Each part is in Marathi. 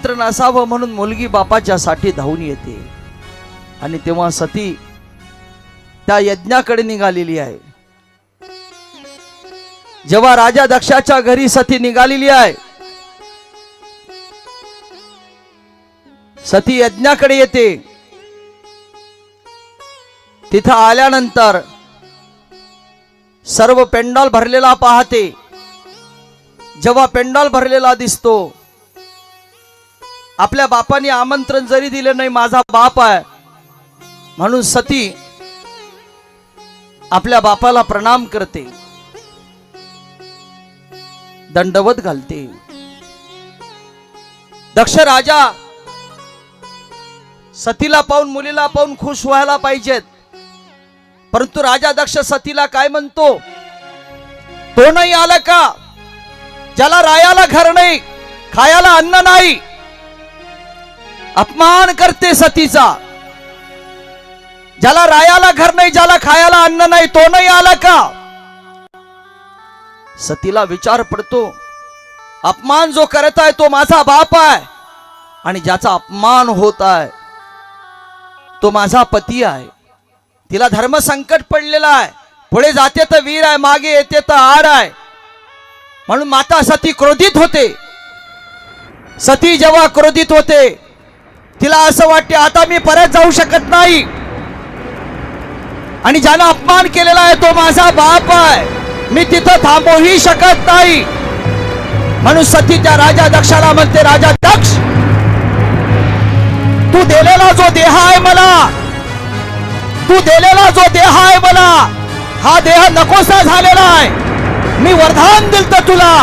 आमंत्रण असावं म्हणून मुलगी बापाच्या साठी धावून येते आणि तेव्हा सती त्या यज्ञाकडे निघालेली आहे. जेव्हा राजा दक्षाच्या घरी सती निघालेली आहे, सती यज्ञाकडे येते. तिथं आल्यानंतर सर्व पेंडॉल भरलेला पाहते. जेव्हा पेंडॉल भरलेला दिसतो, आपल्या बापाने आमंत्रण जरी दिले नाही, माझा बाप आहे म्हणून सती आपल्या बापाला प्रणाम करते, दंडवत घालते. दक्ष राजा सतीला पाहून, मुलीला पाहून खुश व्हायला पाहिजेत, परंतु राजा दक्ष सतीला काय म्हणतो, तो नाही आला का ज्याला रायाला घर नाही, खायाला अन्न नाही. अपमान करते सतीचा. ज्याला रायाला घर नाही, ज्याला खायाला अन्न नाही, तो नाही आला का. सतीला विचार पडतो, अपमान जो करत आहे तो माझा बाप आहे आणि ज्याचा अपमान होत आहे तो माझा पती आहे. तिला धर्म संकट पडलेला आहे. पुढे जाते तर वीर आहे, मागे येते तर आड आहे. म्हणून माता सती क्रोधित होते. सती जेव्हा क्रोधित होते, तिला असं वाटते आता मी परत जाऊ शकत नाही आणि ज्यानं अपमान केलेला आहे तो माझा बाप आहे, मी तिथं थांबूही शकत नाही. म्हणून सती त्या राजा दक्षाला म्हणते, राजा दक्ष, तू दिलेला जो देह आहे मला, तू दिलेला जो देह आहे मला, हा देह नकोसा झालेला आहे. मी वरदान दिलतं तुला,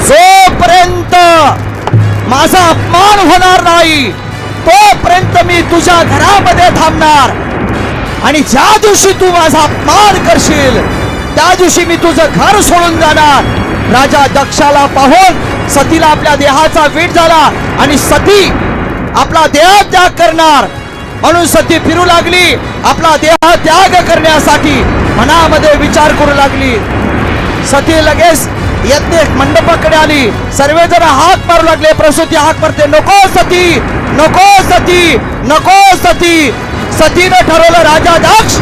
जोपर्यंत माझा अपमान होणार नाही तोपर्यंत मी तुझ्या घरामध्ये थांबणार आणि ज्या दिवशी तू माझा अपमान करशील त्या दिवशी मी तुझं घर सोडून जाणार. राजा दक्षाला पाहून सतीला आपल्या देहाचा वीट झाला आणि सती आपला देह त्याग करणार म्हणून सती फिरू लागली. आपला देह त्याग करण्यासाठी मनामध्ये विचार करू लागली. सती लगेच यज्ञ मंडपाकडे आली. सर्वजण हाक मारू लागले. प्रसूती हाक मारते, नको सती, नको सती, नको सती. सतीने ठरवलं, राजा दक्ष,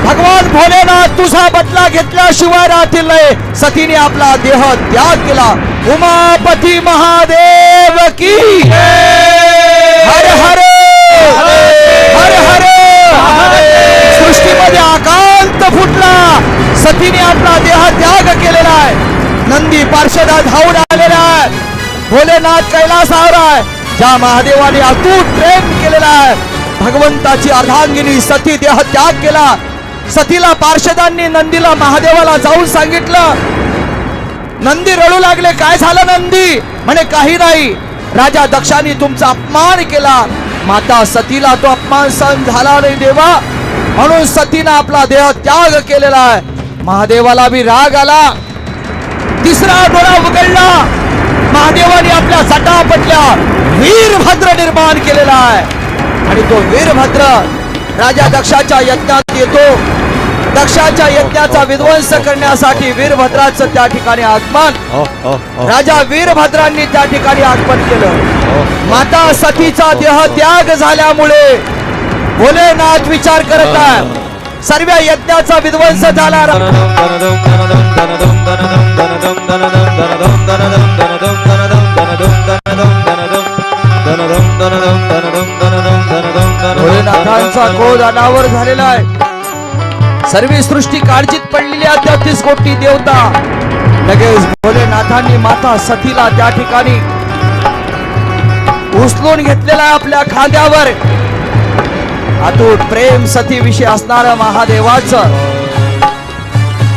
भगवान भोलेनाथ तुझा बदला घेतल्याशिवाय राहतील नाही. सतीने आपला देह त्याग केला. उमापती महादेव की हर हर हर हर. सृष्टीमध्ये आकांत फुटला. सतीने आपला देह त्याग केलेला आहे. नंदी पार्श्वदा धावून आलेला आहे. भोलेनाथ कैलासावर आहे. ज्या महादेवाने अतूट प्रेम केलेला आहे, भगवंताची अर्धांगिनी सती देह त्याग केला. सतीला पार्षदांनी नंदीला महादेवाला जाऊन सांगितलं. नंदी रडू लागले, काय झालं नंदी? म्हणे काही नाही, राजा दक्षाने तुमचा अपमान केला. माता सतीला तो अपमान सहन झाला नाही देवा, म्हणून सतीने आपला देह त्याग केलेला आहे. महादेवाला भी राग आला. तिसरा डोळा उघडला. महादेवाने आपल्या जटा पटल्या. वीरभद्र निर्माण केलेला आहे आणि तो वीरभद्र राजा दक्षाच्या यज्ञात येतो. दक्षाच्या यज्ञाचा विध्वंस करण्यासाठी वीरभद्राचं त्या ठिकाणी आगमन राजा वीरभद्रांनी त्या ठिकाणी आगमन केलं. माता सतीचा देह त्याग झाल्यामुळे भोलेनाथ विचार करत आहे, सर्व यज्ञाचा विध्वंस झाला. भोलेनाथांचा क्रोध अनावर झालेला आहे. सर्व सृष्टी काळजीत पडलेली आहे. 33 कोटी देवता. लगेच भोलेनाथांनी माता सतीला त्या ठिकाणी उचलून घेतलेला आहे आपल्या खांद्यावर. अतूट प्रेम सती विषयी असणाऱ्या महादेवाचं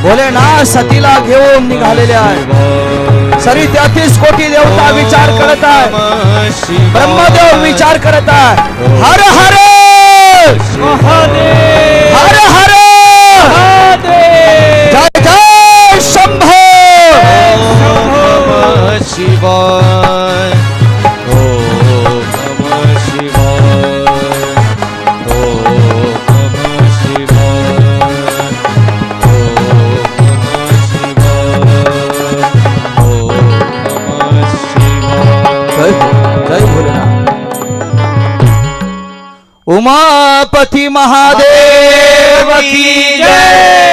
भोलेनाथ सतीला घेऊन निघालेले आहे. सरी 33 कोटी देवता विचार करत आहे. ब्रह्मदेव विचार करत आहे, हर हर महादेव, हर हर जय जय शंभो शिवाय. जय जय भोलेनाथ। उमापति महादेव की जय।